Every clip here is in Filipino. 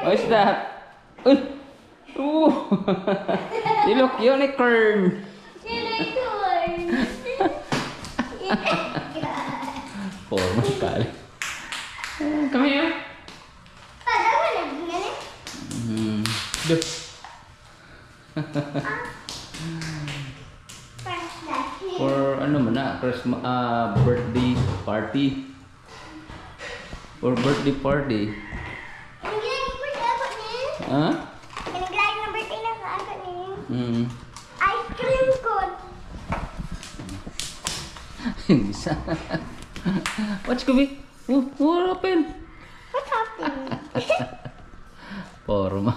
What's that? Ooh. You look unicorn. Poor Kali. Come here. Duh. For ano man na, Christmas, birthday party. For birthday party. Ha? Ice cream cone. Bisa. What's Kubi? What happened? What's happening? Porma.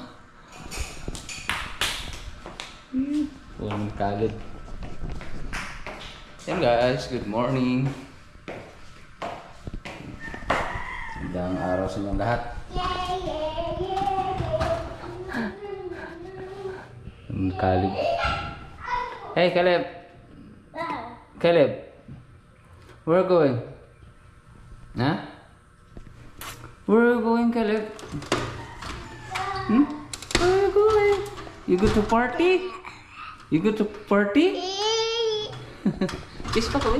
Punong kalit. Yan guys, good morning. Magandang araw sa inyong lahat. Ang kalit. Hey Caleb. Caleb. Where are you going? Huh? Where are you going, Caleb? Hmm? Where are you going? You go to party? You go to party? Kiss Papa,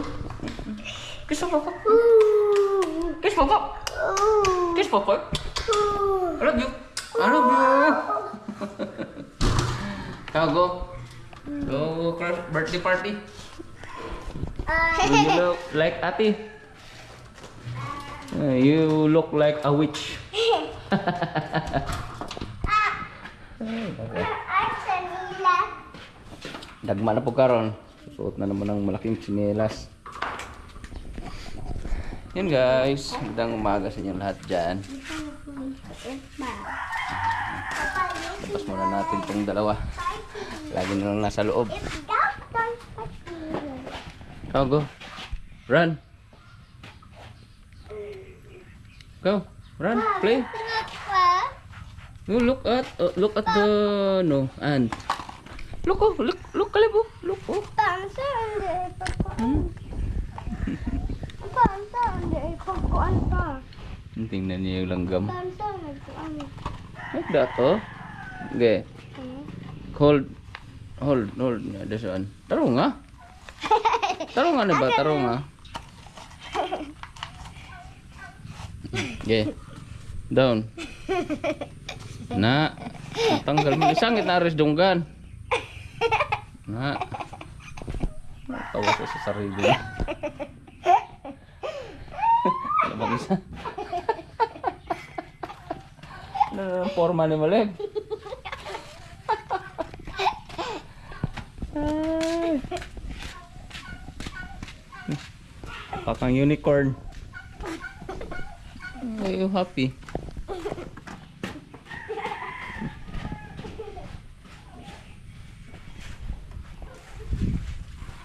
kiss Papa. Kiss Papa. Kiss Papa. I love you. I love you. Come go. Go birthday party. You look like Ati. You look like a witch. Dagma na po karon. Suot na naman ng malaking tsinelas. Yan guys, magandang umaga sa inyo lahat dyan. Tapos muna natin itong dalawa. Lagi na lang nasa loob. Go, go. Run. Go. Run. Play. No, look at the no ant. Look, oh, look, Caleb, oh, look, oh. Tingnan niyo yung langgam. Like that, oh. Okay. Hold. This one. Tarong nga. Tarong nga na ba? Tarong nga. Okay. Down. Na. Tanggal mo. Isangit na aris dunggan. Na. Tawa sa sarili. Ano ba isa? Ano forma ni Maleg? Pakang unicorn. Are you happy?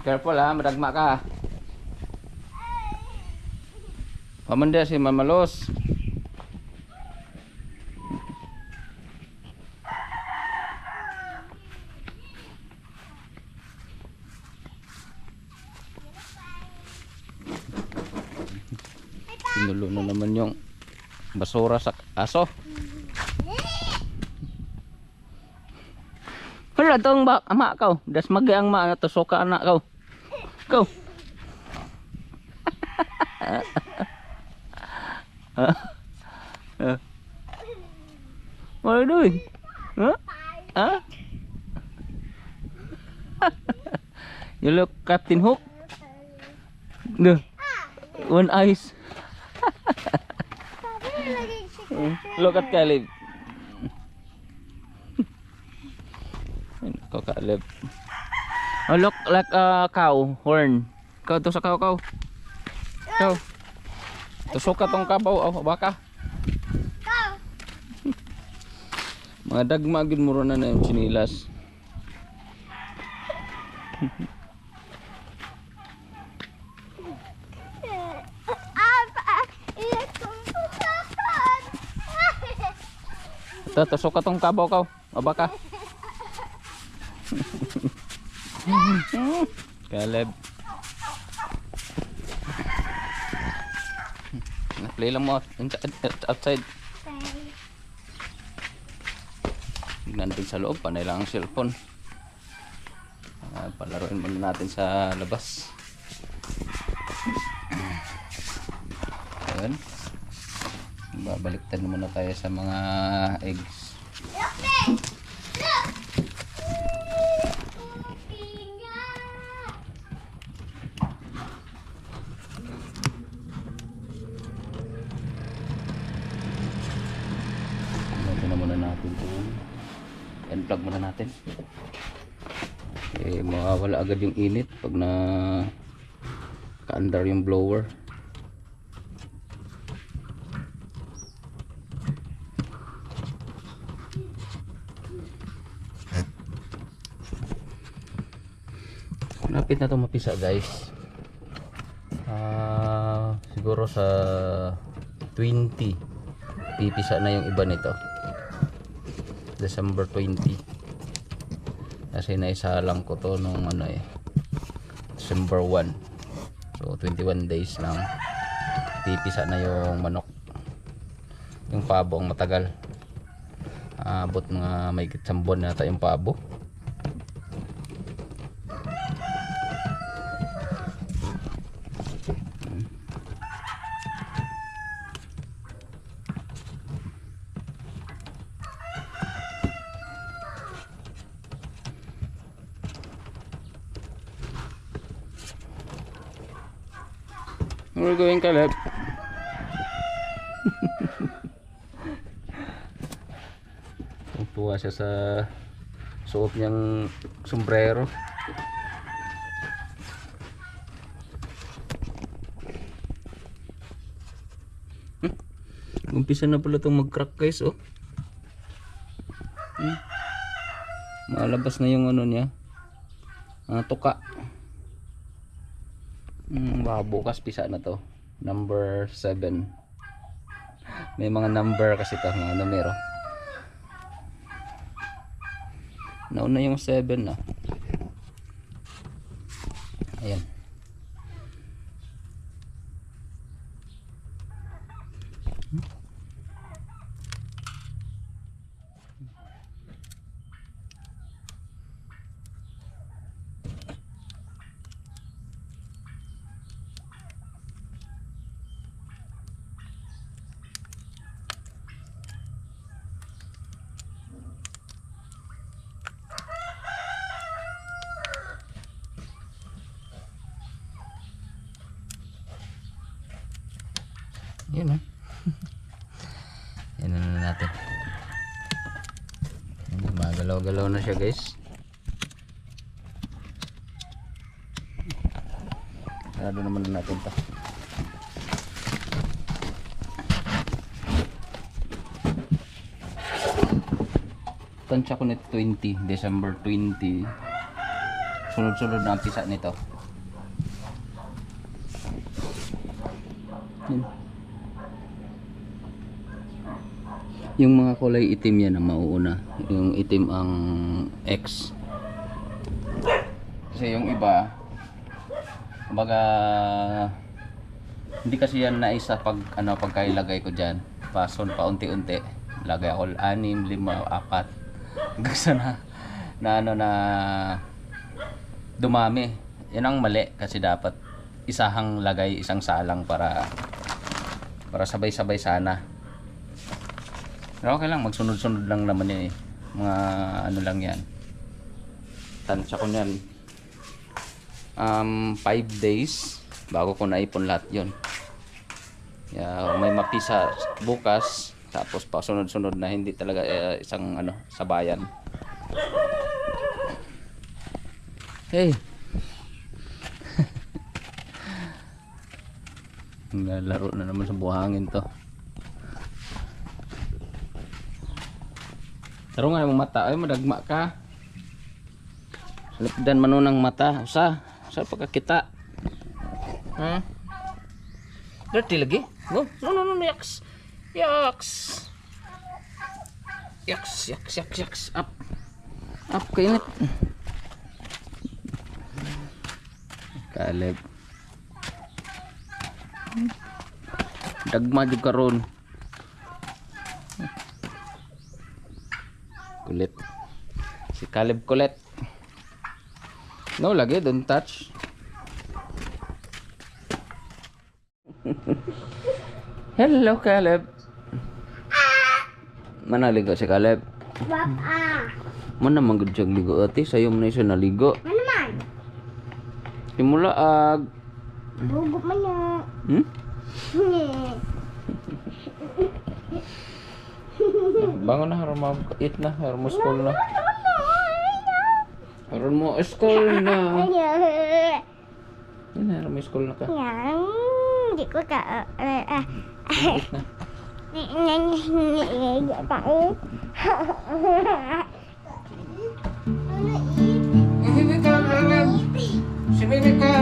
Careful ha, madagma ka. Pamanda si Mamalos. Pinulo na naman yung basura sa aso. Wala tong ama kau, das magay ang ma na to soka anak kau. Go. What are you doing? Huh? Huh? You look Captain Hook. No. One eyes. Look at Caleb. Ko Caleb. Oh, look like a cow horn. Kau to sa cow. Kau. Tusok ka tong kabaw oh baka. Mga dagma gid muro na yung chinilas. Tusok ka tong kabaw kau. Baka. Caleb. Play lang mo outside. Okay. Nandun sa loob, panay lang ang cellphone. Palaruin muna natin sa labas. Ayan. Babaliktad muna tayo sa mga eggs. Look, babe. Look. Ito na muna natin ito. Unplug muna natin. Okay, mawawala agad yung init pag na ka-under yung blower. Lapit na ito mapisa guys. Siguro sa 20 pipisa na yung iba nito. December 20 kasi naisalang ko to nung December 1, so 21 days lang pipisa na yung manok. Yung pabo ang matagal, abot mga may isang buwan na yung pabo. We're going, Caleb. Tuwa siya sa suot niyang sombrero. Umpisa na pala itong mag-crack guys, oh. Malabas na yung ano niya, tuka. Baka bukas pisa na to. Number 7. May mga number kasi ito, mga numero. Nauna yung 7 na. Ayan. Yun o. Yan na natin. Magalaw-galaw na siya guys. Sarado naman na natin ito. Tansya ko nito 20, December 20. Sunod-sunod na ang pisa nito. Yung mga kulay itim yan ang mauuna. Yung itim ang X. Kasi yung iba, kumbaga hindi kasi yan naisa pag pagkailagay ko diyan. Pason pa unti-unti. Lagay ako 6, 5, 4 hanggang sa na dumami. Yan ang mali kasi dapat isahang lagay, isang salang para sabay-sabay sana. Pero okay lang, magsunod-sunod lang naman yan eh. Mga ano lang yan. Tansya ko yan 5 days bago ko naipon lahat yon. May mapisa bukas, tapos pa sunod-sunod na hindi talaga isang sabayan. Hey. Laro na naman sa buhangin to. Taro nga yung mata, ay madagma ka. Lipdan manunang mata, usa pagkakita. Dirty lagi. No, yaks. Yaks. Up kainit. Caleb. Dagma jud karon. Kulit. Si Caleb kulit. No lagi, don't touch. Hello Caleb. Mana ligo si Caleb? Papa. Mana man gud siya ligo ati, sayo man siya naligo. Ano man? Simula Bugo man niya. hmm? Bangon na haron mo eat na, haron mo school na. Haron mo school na. Yan na, haron mo school na ka. Hindi ko ka. Eat na. Sini ka, Caleb. Sini ka.